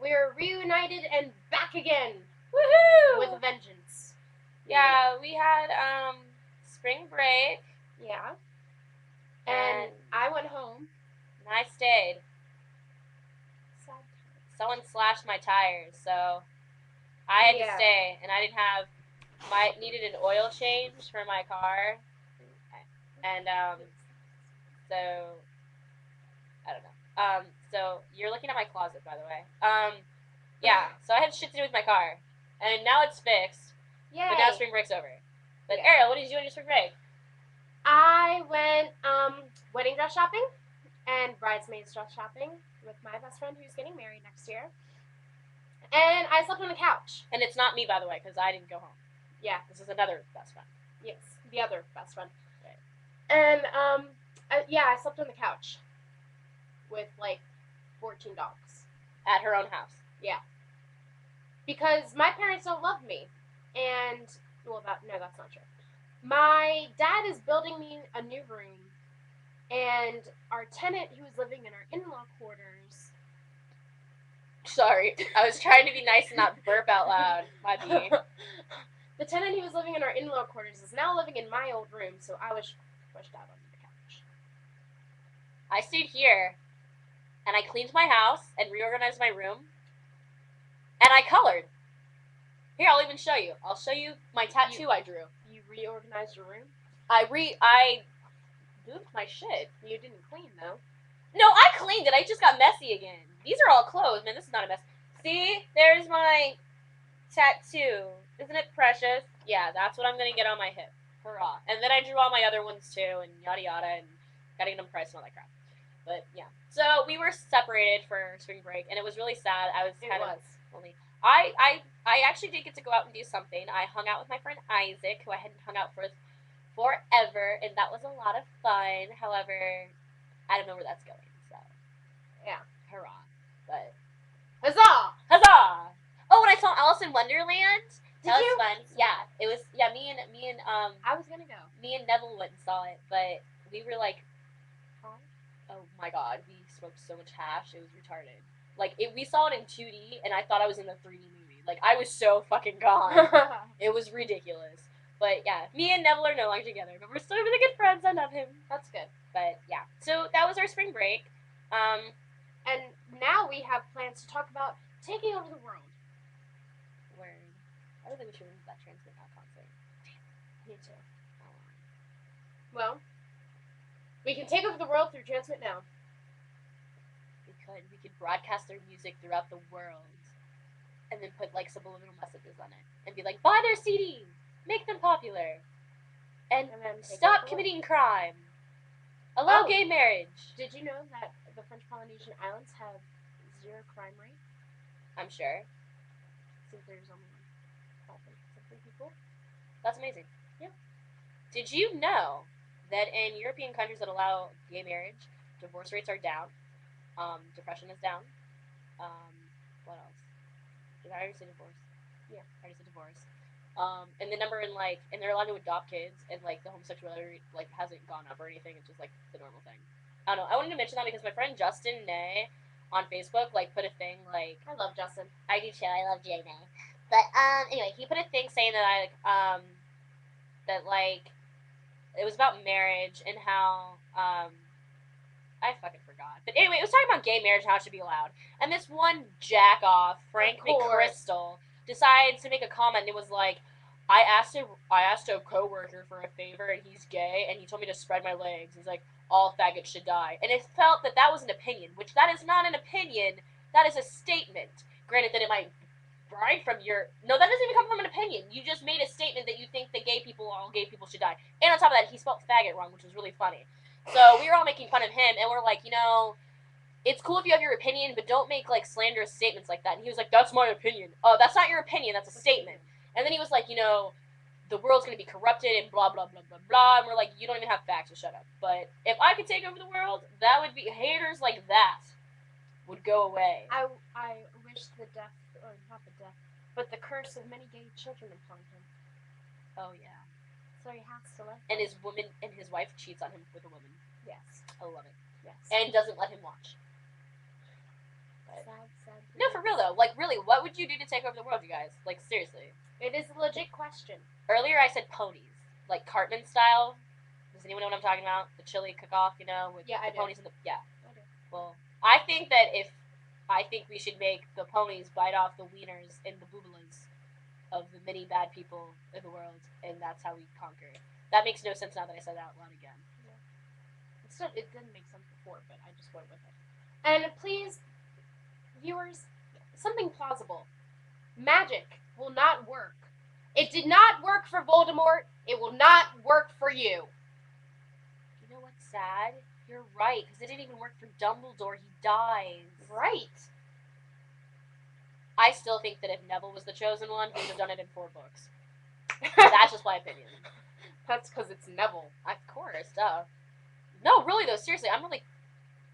We're reunited and back again. Woohoo! With a vengeance. Yeah, we had spring break. Yeah. And I went home. And I stayed. Sad. Someone slashed my tires, so I had to stay, and I needed an oil change for my car, and so I don't know. So you're looking at my closet, by the way. Yeah. So I had shit to do with my car, and now it's fixed. Yay. But now spring break's over. But Ariel, what did you do on your spring break? I went wedding dress shopping and bridesmaids dress shopping with my best friend who's getting married next year. And I slept on the couch. And it's not me, by the way, because I didn't go home. Yeah. This is another best friend. Yes, the other best friend. Right. And, I slept on the couch with, 14 dogs. At her own house. Yeah. Because my parents don't love me. And, that's not true. My dad is building me a new room. And our tenant who is living in our in-law quarters... Sorry, I was trying to be nice and not burp out loud. My B. The tenant who was living in our in-law quarters is now living in my old room, so I was pushed out onto the couch. I stayed here, and I cleaned my house and reorganized my room, and I colored. Here, I'll even show you. I'll show you my tattoo I drew. You reorganized your room? I moved my shit. You didn't clean, though. No, I cleaned it. I just got messy again. These are all clothes, man. This is not a mess. See? There's my tattoo. Isn't it precious? Yeah, that's what I'm going to get on my hip. Hurrah. And then I drew all my other ones, too, and yada yada, and gotta get them priced and all that crap. But, yeah. So, we were separated for spring break, and it was really sad. I was kind of lonely. I actually did get to go out and do something. I hung out with my friend Isaac, who I hadn't hung out with forever, and that was a lot of fun. However, I don't know where that's going, so. Yeah. Hurrah. But. Huzzah! Huzzah! Oh, and I saw Alice in Wonderland. Did you? Was fun. Yeah, it was. Yeah, me and I was gonna go. Me and Neville went and saw it, but we were like, oh my god, we smoked so much hash, it was retarded. Like we saw it in 2D, and I thought I was in the 3D movie. Like I was so fucking gone. It was ridiculous. But yeah, me and Neville are no longer together, but we're still really good friends. I love him. That's good. But yeah, so that was our spring break. And now we have plans to talk about taking over the world. Word. I don't think we should remove that Transmit Now concert. Me too. Well, we can take over the world through Transmit Now. We could broadcast their music throughout the world, and then put like subliminal messages on it, and be like, buy their CDs, make them popular, and then stop committing crime. Allow gay marriage. Did you know that the French Polynesian Islands have 0 crime rate? I'm sure. Since there's only 500 people. That's amazing. Yep. Did you know that in European countries that allow gay marriage, divorce rates are down? Depression is down. What else? Did I already say divorce? Yeah, I already said divorce. And the number and they're allowed to adopt kids, and the homosexuality hasn't gone up or anything. It's just the normal thing. I don't know. I wanted to mention that because my friend Justin Nay on Facebook put a thing I love Justin. I do too. I love Jay Nay. But anyway, he put a thing saying that it was about marriage and how I fucking forgot. But anyway, it was talking about gay marriage and how it should be allowed. And this one jack-off, Frank McChrystal, decides to make a comment, and it was like, I asked a coworker for a favor, and he's gay, and he told me to spread my legs. He's like, all faggots should die. And it felt that was an opinion, which that is not an opinion, that is a statement. Granted that it might right from your... No, that doesn't even come from an opinion. You just made a statement that you think that all gay people should die. And on top of that, he spelled faggot wrong, which was really funny. So we were all making fun of him, and we're like, it's cool if you have your opinion, but don't make, slanderous statements like that. And he was like, that's my opinion. Oh, that's not your opinion, that's a statement. And then he was like, the world's going to be corrupted and blah, blah, blah, blah, blah. And we're like, you don't even have facts, so shut up. But if I could take over the world, that would be... Haters like that would go away. I wish the death, or not the death, but the curse of many gay children upon him. Oh, yeah. So he has to let And his wife cheats on him with a woman. Yes. I love it. Yes. And doesn't let him watch. Sad. No, for real though. Like, really, what would you do to take over the world, you guys? Like, seriously. It is a legit question. Earlier I said ponies. Like, Cartman style. Does anyone know what I'm talking about? The chili cook-off, you know? With the ponies and the... Yeah. I do. Well, I think we should make the ponies bite off the wieners and the boobalas of the many bad people in the world, and that's how we conquer. That makes no sense now that I said that out loud again. Yeah. It didn't make sense before, but I just went with it. And please, viewers, something plausible. Magic will not work. It did not work for Voldemort. It will not work for you. You know what's sad? You're right, because it didn't even work for Dumbledore. He dies. Right. I still think that if Neville was the chosen one, he would have done it in 4 books. That's just my opinion. That's because it's Neville. Of course, duh. No, really though, seriously, I'm really...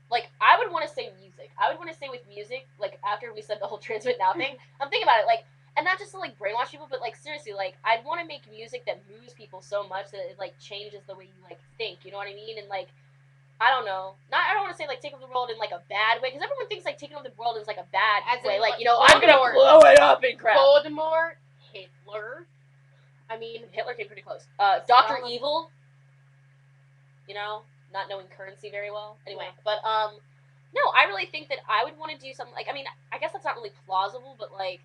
Like, I would want to say music. I would want to say with music, like, after we said the whole transmit now thing, I'm thinking about it, like, and not just to, like, brainwash people, but, like, seriously, like, I'd want to make music that moves people so much that it, like, changes the way you, like, think, you know what I mean? And, like, I don't know. I don't want to say, like, take over the world in, like, a bad way, because everyone thinks, like, taking over the world is, like, a bad way. Like, you know, I'm gonna blow it up and crap. Voldemort, Hitler. I mean... Hitler came pretty close. Dr. Evil. You know? Not knowing currency very well. Anyway, but, no, I really think that I would want to do something, like, I mean, I guess that's not really plausible, but, like,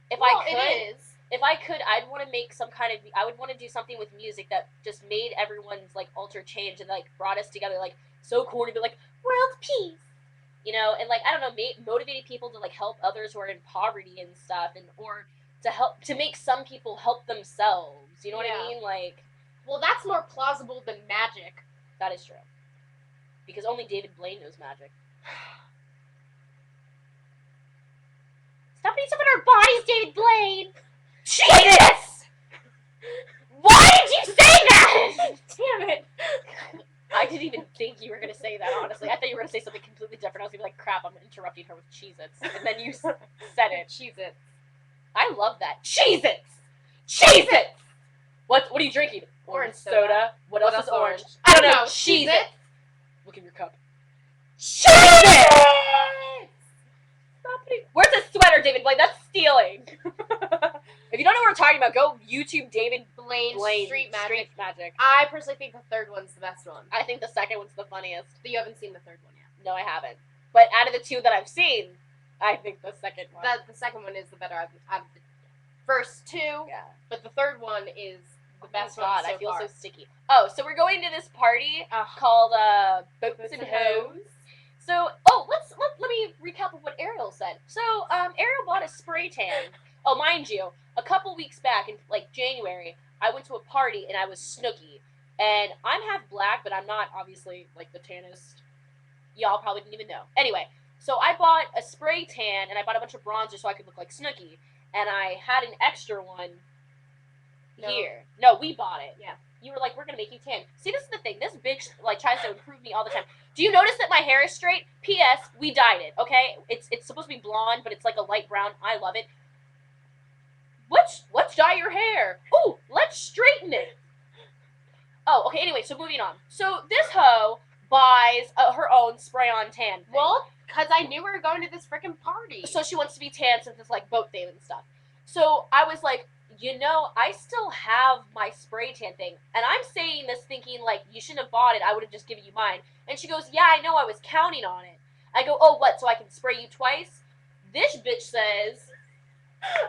if I could, I'd want to make some kind of, I would want to do something with music that just made everyone's, like, alter change and, like, brought us together, like, so corny, but, like, world peace, you know, and, like, I don't know, motivating people to, like, help others who are in poverty and stuff, and, or to make some people help themselves, you know what I mean, like. Well, that's more plausible than magic. That is true. Because only David Blaine knows magic. Stop putting stuff in our bodies, David Blaine! Jesus! Why did you say that? Damn it. I didn't even think you were going to say that, honestly. I thought you were going to say something completely different. I was going to be like, crap, I'm interrupting her with Cheez-Its. And then you said it. Cheez-Its. I love that. Cheez-Its! Cheez-Its! What are you drinking? Orange soda. What else is orange? I don't know. Cheez-Its! Look in your cup. Cheez-Its! Where's the sweater, David Blaine? That's stealing. If you don't know what we're talking about, go YouTube David Blaine Street Magic. Magic. I personally think the third one's the best one. I think the second one's the funniest. But you haven't seen the third one yet. No, I haven't. But out of the 2 that I've seen, I think the second one. The second one is the better out of the first 2. Yeah. But the third one is the best one so I feel far. so sticky. Oh, so we're going to this party called Boats and Hoes. So, let me recap of what Ariel said. So, Ariel bought a spray tan. Oh, mind you, a couple weeks back in, like, January, I went to a party and I was Snooki. And I'm half black, but I'm not, obviously, like, the tannest. Y'all probably didn't even know. Anyway, so I bought a spray tan and I bought a bunch of bronzer so I could look like Snooki. And I had an extra one here. No, we bought it. Yeah. You were like, we're going to make you tan. See, this is the thing. This bitch, like, tries to improve me all the time. Do you notice that my hair is straight? P.S. We dyed it, okay? It's supposed to be blonde, but it's like a light brown. I love it. Let's dye your hair. Ooh, let's straighten it. Oh, okay, anyway, so moving on. So this hoe buys her own spray-on tan thing. Well, because I knew we were going to this freaking party. So she wants to be tan since it's, like, boat theme and stuff. So I was like, you know, I still have my spray tan thing. And I'm saying this thinking, like, you shouldn't have bought it. I would have just given you mine. And she goes, yeah, I know. I was counting on it. I go, oh, what? So I can spray you twice? This bitch says,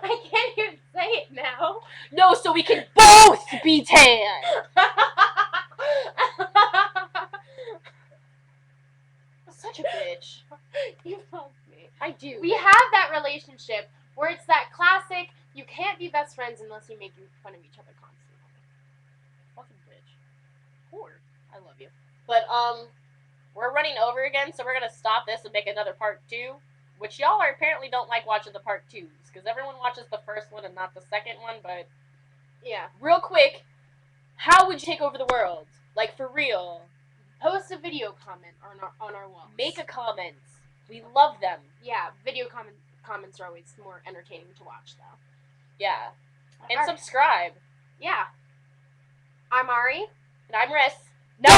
I can't even say it now. no, so we can both be tan. Such a bitch. You love me. I do. We have that relationship where it's that classic, you can't be best friends unless you make fun of each other constantly. Fucking bitch. Whore. I love you. But, we're running over again, so we're gonna stop this and make another part 2. Which y'all apparently don't like watching the part 2s. Because everyone watches the first one and not the second one, but... Yeah. Real quick, how would you take over the world? Like, for real. Post a video comment on our walls. Make a comment. We love them. Yeah, video comments are always more entertaining to watch, though. Yeah. And subscribe. Yeah. I'm Ari. And I'm Riss. No,